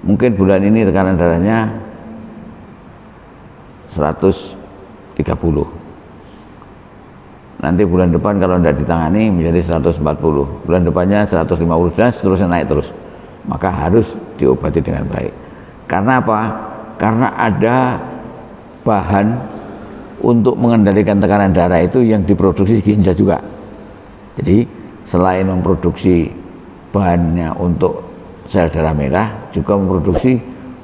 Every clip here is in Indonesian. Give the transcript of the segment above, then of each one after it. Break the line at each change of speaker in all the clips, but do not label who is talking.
mungkin bulan ini tekanan darahnya 130, nanti bulan depan kalau tidak ditangani menjadi 140, bulan depannya 150 dan seterusnya naik terus, maka harus diobati dengan baik. Karena apa? Karena ada bahan untuk mengendalikan tekanan darah itu yang diproduksi ginjal juga. Jadi selain memproduksi bahannya untuk sel darah merah, juga memproduksi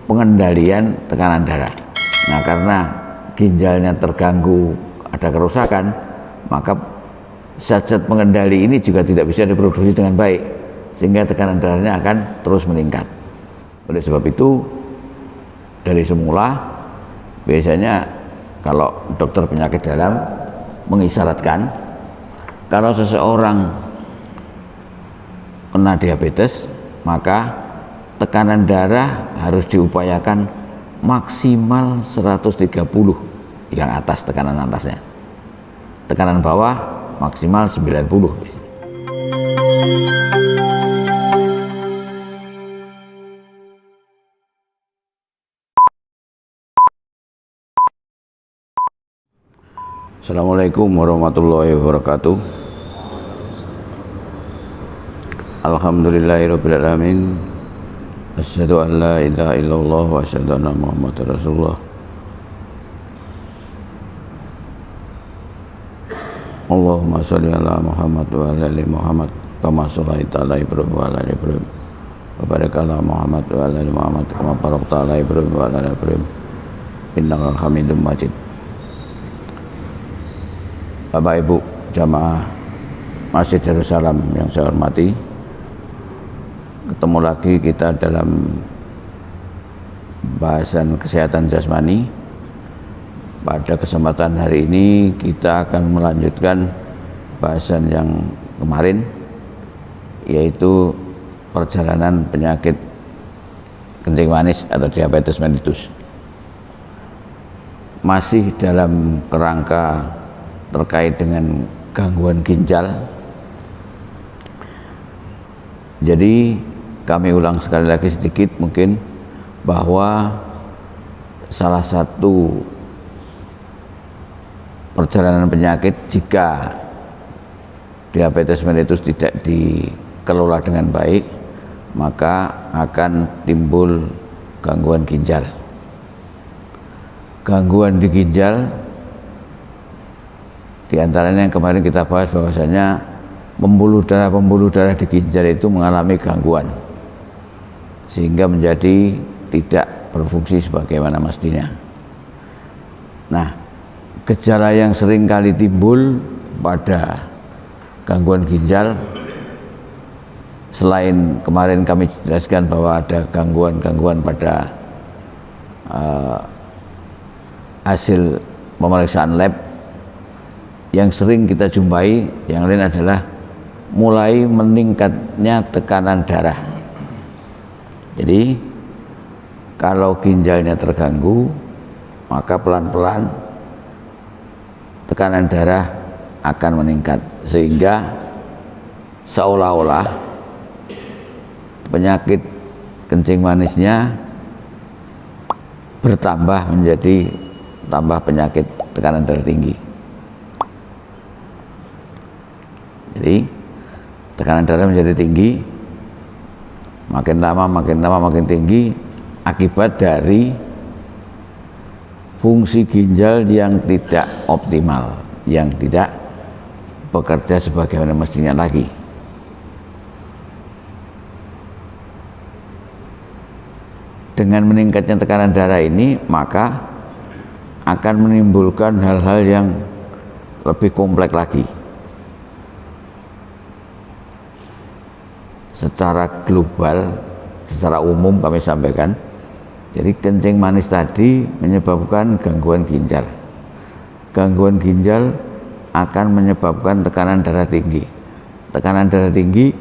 pengendalian tekanan darah. Nah, karena ginjalnya terganggu, ada kerusakan, maka zat-zat pengendali ini juga tidak bisa diproduksi dengan baik, sehingga tekanan darahnya akan terus meningkat. Oleh sebab itu, dari semula biasanya kalau dokter penyakit dalam mengisyaratkan kalau seseorang kena diabetes, maka tekanan darah harus diupayakan maksimal 130 yang atas, tekanan atasnya. Tekanan bawah maksimal 90. Assalamualaikum warahmatullahi wabarakatuh. Alhamdulillahirabbil alamin. Asyhadu an la ilaha illallah wa asyhadu anna Muhammadar Rasulullah. Allahumma sholli ala Muhammad wa ala ali Muhammad kama shallaita ala Ibrahim wa ala ali Ibrahim. Wa barik ala Muhammad wa ala ali Muhammad kama barakta ala Ibrahim wa ala ali Ibrahim. Innaka Hamidum Majid. Bapak Ibu jamaah Masjid Darussalam yang saya hormati, ketemu lagi kita dalam bahasan kesehatan jasmani. Pada kesempatan hari ini kita akan melanjutkan bahasan yang kemarin, yaitu perjalanan penyakit kencing manis atau diabetes mellitus. Masih dalam kerangka terkait dengan gangguan ginjal. Jadi kami ulang sekali lagi sedikit mungkin, bahwa salah satu perjalanan penyakit jika diabetes mellitus tidak dikelola dengan baik, maka akan timbul gangguan ginjal. Gangguan di ginjal di antaranya yang kemarin kita bahas, bahwasanya pembuluh darah di ginjal itu mengalami gangguan sehingga menjadi tidak berfungsi sebagaimana mestinya. Nah, gejala yang sering kali timbul pada gangguan ginjal, selain kemarin kami jelaskan bahwa ada gangguan-gangguan pada hasil pemeriksaan lab, yang sering kita jumpai yang lain adalah mulai meningkatnya tekanan darah. Jadi kalau ginjalnya terganggu, maka pelan-pelan tekanan darah akan meningkat, sehingga seolah-olah penyakit kencing manisnya bertambah menjadi tambah penyakit tekanan darah tinggi. Jadi tekanan darah menjadi tinggi, makin lama makin tinggi, akibat dari fungsi ginjal yang tidak optimal, yang tidak bekerja sebagaimana mestinya lagi. Dengan meningkatnya tekanan darah ini, maka akan menimbulkan hal-hal yang lebih kompleks lagi. Secara global, secara umum kami sampaikan, jadi kencing manis tadi menyebabkan gangguan ginjal. Gangguan ginjal akan menyebabkan tekanan darah tinggi. Tekanan darah tinggi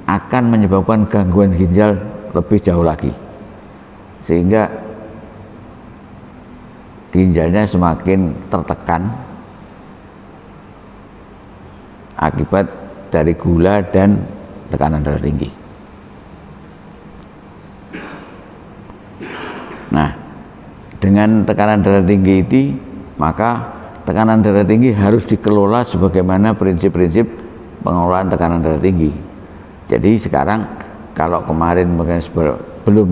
akan menyebabkan gangguan ginjal lebih jauh lagi, sehingga ginjalnya semakin tertekan akibat dari gula dan tekanan darah tinggi. Nah, dengan tekanan darah tinggi ini, maka tekanan darah tinggi harus dikelola sebagaimana prinsip-prinsip pengelolaan tekanan darah tinggi. Jadi sekarang kalau kemarin mungkin belum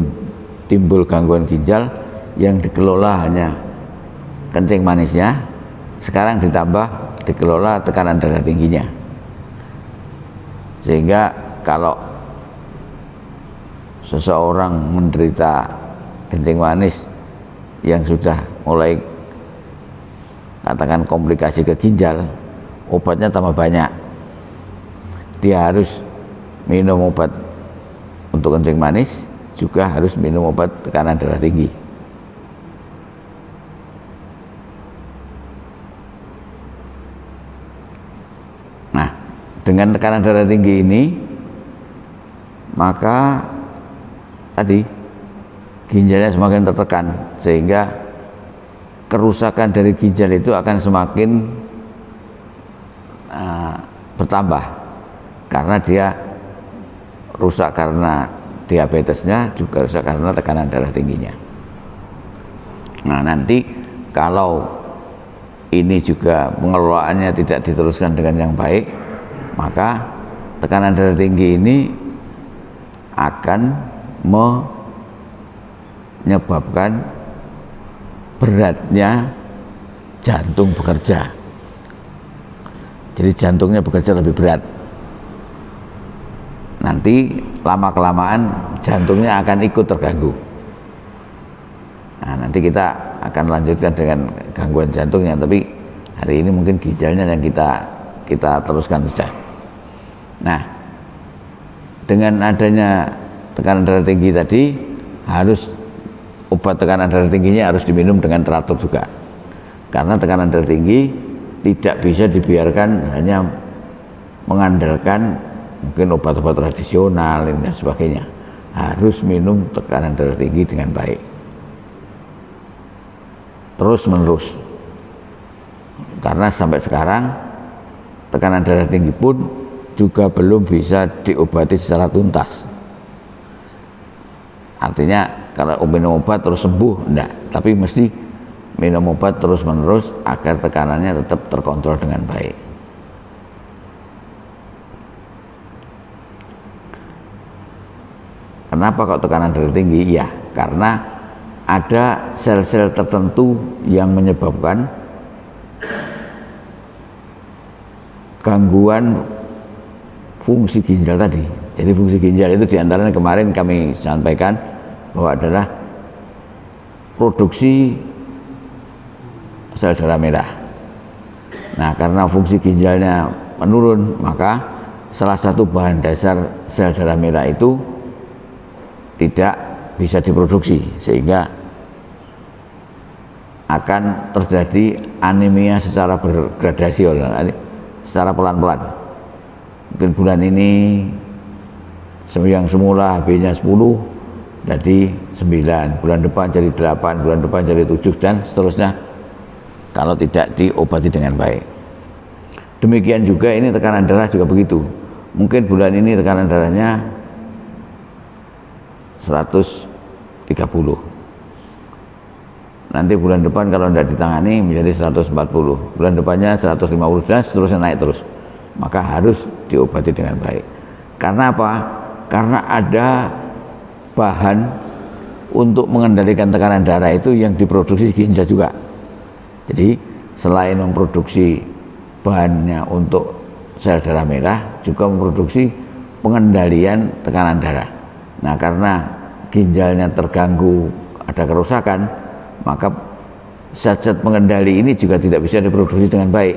timbul gangguan ginjal, yang dikelola hanya kencing manisnya, sekarang ditambah dikelola tekanan darah tingginya. Sehingga kalau seseorang menderita kencing manis yang sudah mulai katakan komplikasi ke ginjal, obatnya tambah banyak. Dia harus minum obat untuk kencing manis, juga harus minum obat tekanan darah tinggi. Nah, dengan tekanan darah tinggi ini, maka tadi ginjalnya semakin tertekan, sehingga kerusakan dari ginjal itu akan semakin bertambah, karena dia rusak karena diabetesnya, juga rusak karena tekanan darah tingginya. Nah, nanti kalau ini juga pengelolaannya tidak diteruskan dengan yang baik, maka tekanan darah tinggi ini akan menyebabkan beratnya jantung bekerja. Jadi jantungnya bekerja lebih berat. Nanti lama-kelamaan jantungnya akan ikut terganggu. Nah, nanti kita akan lanjutkan dengan gangguan jantungnya, tapi hari ini mungkin ginjalnya yang kita teruskan saja. Nah, dengan adanya tekanan darah tinggi tadi, harus obat tekanan darah tingginya harus diminum dengan teratur juga, karena tekanan darah tinggi tidak bisa dibiarkan hanya mengandalkan mungkin obat-obat tradisional dan sebagainya. Harus minum tekanan darah tinggi dengan baik, terus menerus, karena sampai sekarang tekanan darah tinggi pun juga belum bisa diobati secara tuntas. Artinya kalau minum obat terus sembuh, enggak, tapi mesti minum obat terus menerus agar tekanannya tetap terkontrol dengan baik. Kenapa kok tekanan darah tinggi? Ya, karena ada sel-sel tertentu yang menyebabkan gangguan fungsi ginjal tadi. Jadi fungsi ginjal itu diantaranya kemarin kami sampaikan bahwa adalah produksi sel darah merah. Nah, karena fungsi ginjalnya menurun, maka salah satu bahan dasar sel darah merah itu tidak bisa diproduksi, sehingga akan terjadi anemia secara bergradasi, secara pelan-pelan. Mungkin bulan ini yang semula HB-nya 10 jadi 9, bulan depan jadi 8, bulan depan jadi 7, dan seterusnya kalau tidak diobati dengan baik. Demikian juga ini tekanan darah juga begitu. Mungkin bulan ini tekanan darahnya 130, nanti bulan depan kalau tidak ditangani menjadi 140, bulan depannya 150, dan seterusnya naik terus. Maka harus diobati dengan baik. Karena apa? Karena ada bahan untuk mengendalikan tekanan darah itu yang diproduksi ginjal juga. Jadi selain memproduksi bahannya untuk sel darah merah, juga memproduksi pengendalian tekanan darah. Nah, karena ginjalnya terganggu, ada kerusakan, maka zat-zat pengendali ini juga tidak bisa diproduksi dengan baik,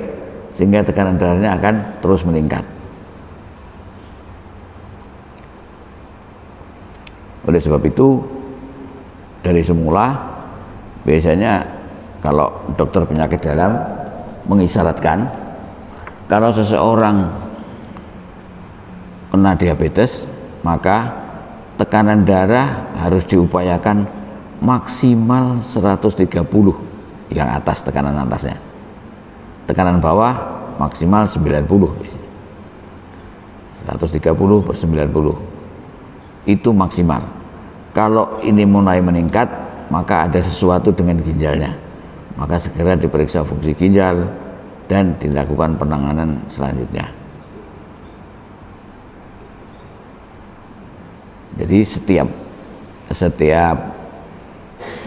sehingga tekanan darahnya akan terus meningkat. Oleh sebab itu, dari semula biasanya kalau dokter penyakit dalam mengisyaratkan kalau seseorang kena diabetes, maka tekanan darah harus diupayakan maksimal 130 yang atas, tekanan atasnya. Tekanan bawah maksimal 90. 130 per 90 itu maksimal. Kalau ini mulai meningkat, maka ada sesuatu dengan ginjalnya, maka segera diperiksa fungsi ginjal dan dilakukan penanganan selanjutnya. Jadi setiap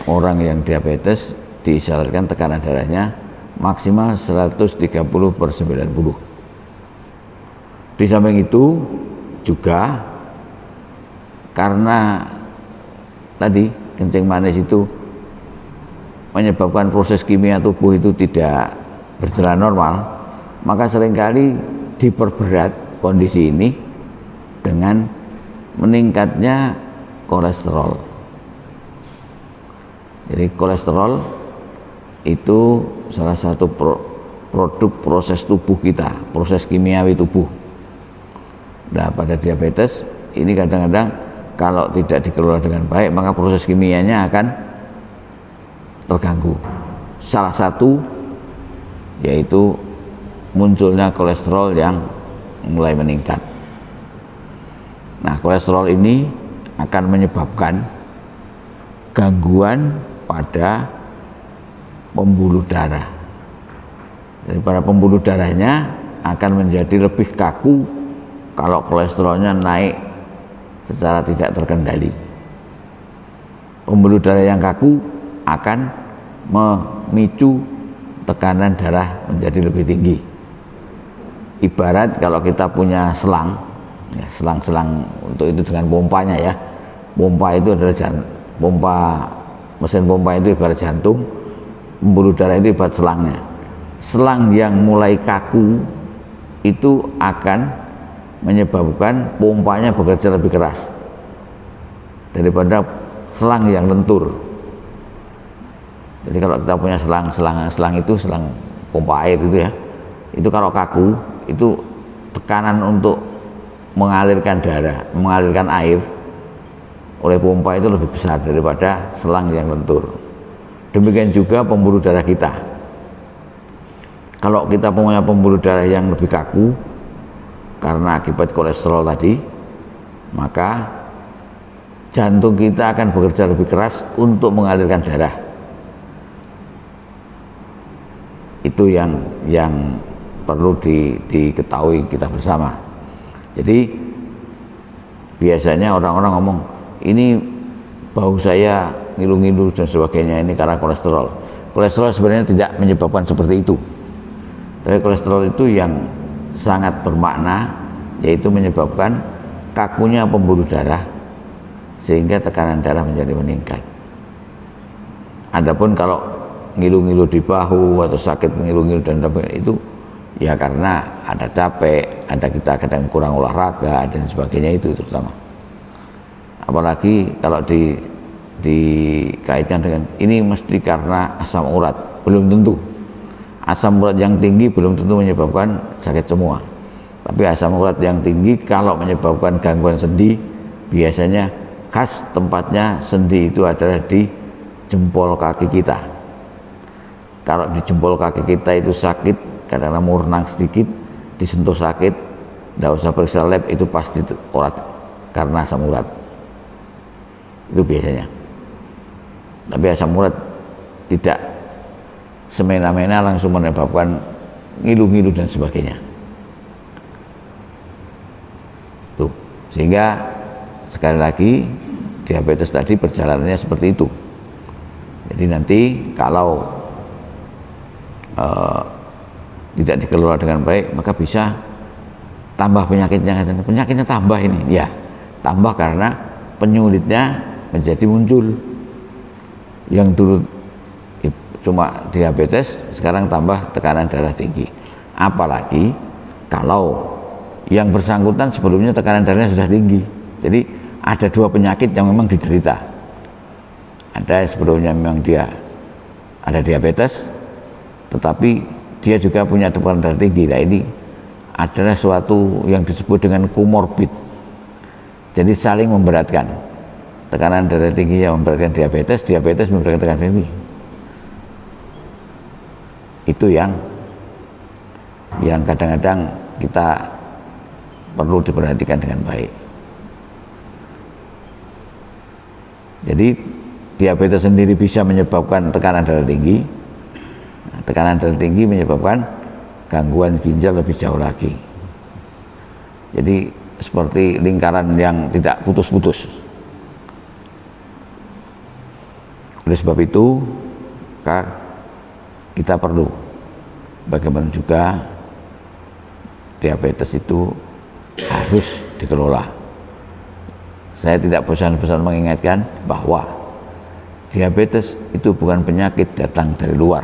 orang yang diabetes diisyaratkan tekanan darahnya maksimal 130/90. Di samping itu juga karena tadi kencing manis itu menyebabkan proses kimia tubuh itu tidak berjalan normal, maka seringkali diperberat kondisi ini dengan meningkatnya kolesterol. Jadi kolesterol itu salah satu produk proses tubuh kita, proses kimiawi tubuh. Nah, pada diabetes ini kadang-kadang kalau tidak dikelola dengan baik, maka proses kimianya akan terganggu. Salah satu yaitu munculnya kolesterol yang mulai meningkat. Nah, kolesterol ini akan menyebabkan gangguan pada pembuluh darah. Jadi pada pembuluh darahnya akan menjadi lebih kaku kalau kolesterolnya naik secara tidak terkendali. Pembuluh darah yang kaku akan memicu tekanan darah menjadi lebih tinggi. Ibarat kalau kita punya selang, ya, selang-selang untuk itu dengan pompanya ya. Pompa itu adalah mesin pompa itu ibarat jantung, pembuluh darah itu ibarat selangnya. Selang yang mulai kaku itu akan menyebabkan pompanya bekerja lebih keras daripada selang yang lentur. Jadi kalau kita punya selang itu selang pompa air itu ya, itu kalau kaku itu tekanan untuk mengalirkan darah, mengalirkan air oleh pompa itu lebih besar daripada selang yang lentur. Demikian juga pembuluh darah kita. Kalau kita punya pembuluh darah yang lebih kaku karena akibat kolesterol tadi, maka jantung kita akan bekerja lebih keras untuk mengalirkan darah. Itu yang perlu diketahui kita bersama. Jadi biasanya orang-orang ngomong, ini bau saya ngilu-ngilu dan sebagainya, ini karena kolesterol. Kolesterol sebenarnya tidak menyebabkan seperti itu. Tapi kolesterol itu yang sangat bermakna, yaitu menyebabkan kakunya pembuluh darah sehingga tekanan darah menjadi meningkat. Adapun kalau ngilu-ngilu di bahu atau sakit ngilu-ngilu dan sebagainya, itu ya karena ada capek, ada kita kadang kurang olahraga dan sebagainya, itu terutama. Apalagi kalau dikaitkan dengan ini mesti karena asam urat, belum tentu. Asam urat yang tinggi belum tentu menyebabkan sakit semua. Tapi asam urat yang tinggi kalau menyebabkan gangguan sendi, biasanya khas tempatnya sendi itu adalah di jempol kaki kita. Kalau di jempol kaki kita itu sakit, kadang-kadang murnang sedikit, disentuh sakit, tidak usah periksa lab, itu pasti urat karena asam urat. Itu biasanya. Tapi asam urat tidak semena-mena langsung menyebabkan ngilu-ngilu dan sebagainya. Tuh, sehingga sekali lagi diabetes tadi perjalanannya seperti itu. Jadi nanti kalau tidak dikelola dengan baik, maka bisa tambah penyakitnya tambah ini ya, tambah karena penyulitnya menjadi muncul. Yang dulu cuma diabetes, sekarang tambah tekanan darah tinggi. Apalagi kalau yang bersangkutan sebelumnya tekanan darahnya sudah tinggi. Jadi ada dua penyakit yang memang diderita. Ada sebelumnya memang dia ada diabetes, tetapi dia juga punya tekanan darah tinggi. Nah, ini adalah suatu yang disebut dengan komorbid. Jadi saling memberatkan. Tekanan darah tinggi yang memberatkan diabetes, diabetes memberatkan tekanan tinggi. Itu yang kadang-kadang kita perlu diperhatikan dengan baik. Jadi diabetes sendiri bisa menyebabkan tekanan darah tinggi. Nah, tekanan darah tinggi menyebabkan gangguan ginjal lebih jauh lagi. Jadi seperti lingkaran yang tidak putus-putus. Oleh sebab itu, kita perlu bagaimana juga diabetes itu harus dikelola. Saya tidak bosan-bosan mengingatkan bahwa diabetes itu bukan penyakit datang dari luar.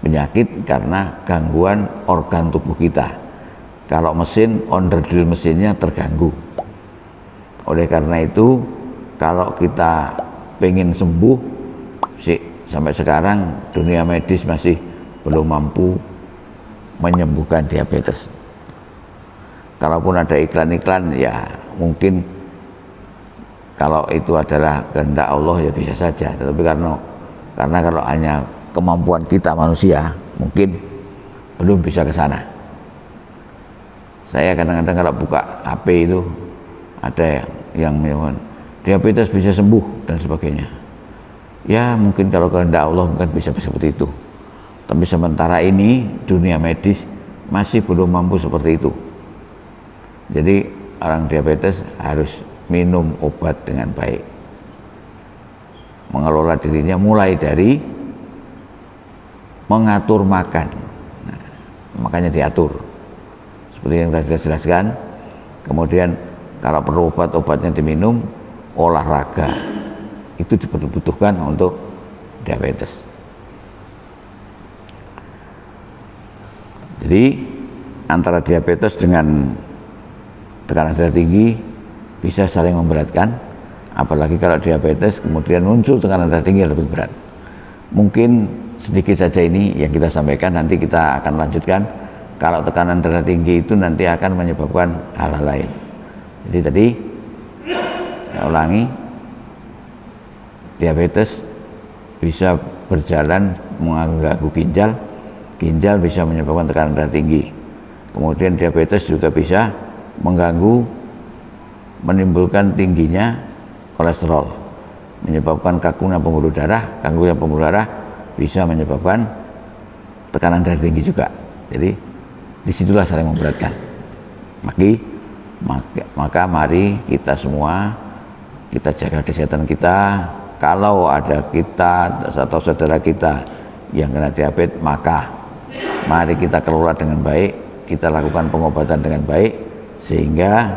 Penyakit karena gangguan organ tubuh kita. Kalau mesin, onderdil mesinnya terganggu. Oleh karena itu, kalau kita pengen sembuh, sampai sekarang dunia medis masih belum mampu menyembuhkan diabetes. Kalaupun ada iklan-iklan, ya mungkin kalau itu adalah kehendak Allah ya bisa saja. Tetapi karena kalau hanya kemampuan kita manusia, mungkin belum bisa ke sana. Saya kadang-kadang kalau buka HP itu ada yang menyebutkan diabetes bisa sembuh dan sebagainya. Ya mungkin kalau kehendak Allah mungkin bisa seperti itu. Tapi sementara ini dunia medis masih belum mampu seperti itu. Jadi orang diabetes harus minum obat dengan baik. Mengelola dirinya mulai dari mengatur makan. Nah, makanya diatur. Seperti yang tadi saya jelaskan. Kemudian kalau perlu obat-obatnya diminum, olahraga. Itu dibutuhkan untuk diabetes. Jadi antara diabetes dengan tekanan darah tinggi bisa saling memberatkan, apalagi kalau diabetes kemudian muncul tekanan darah tinggi yang lebih berat. Mungkin sedikit saja ini yang kita sampaikan, nanti kita akan lanjutkan. Kalau tekanan darah tinggi itu nanti akan menyebabkan hal-hal lain. Jadi tadi saya ulangi, diabetes bisa berjalan mengganggu ginjal, ginjal bisa menyebabkan tekanan darah tinggi. Kemudian diabetes juga bisa mengganggu, menimbulkan tingginya kolesterol, menyebabkan kakunya pembuluh darah, gangguan pembuluh darah bisa menyebabkan tekanan darah tinggi juga. Jadi disitulah saling memberatkan. Maka mari kita semua kita jaga kesehatan kita. Kalau ada kita atau saudara kita yang kena diabetes, maka mari kita kelola dengan baik, kita lakukan pengobatan dengan baik, sehingga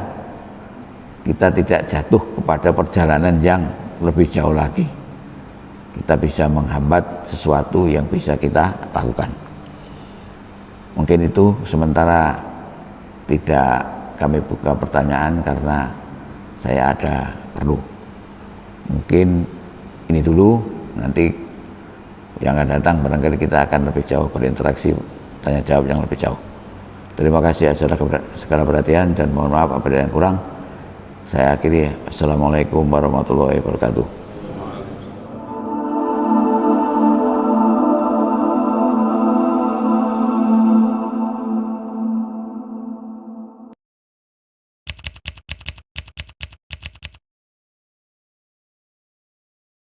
kita tidak jatuh kepada perjalanan yang lebih jauh lagi. Kita bisa menghambat sesuatu yang bisa kita lakukan. Mungkin itu sementara tidak kami buka pertanyaan karena saya ada perlu. Mungkin ini dulu, nanti yang akan datang barangkali kita akan lebih jauh berinteraksi, tanya jawab yang lebih jauh. Terima kasih atas segala perhatian dan mohon maaf apabila yang kurang. Saya akhiri. Assalamualaikum warahmatullahi wabarakatuh.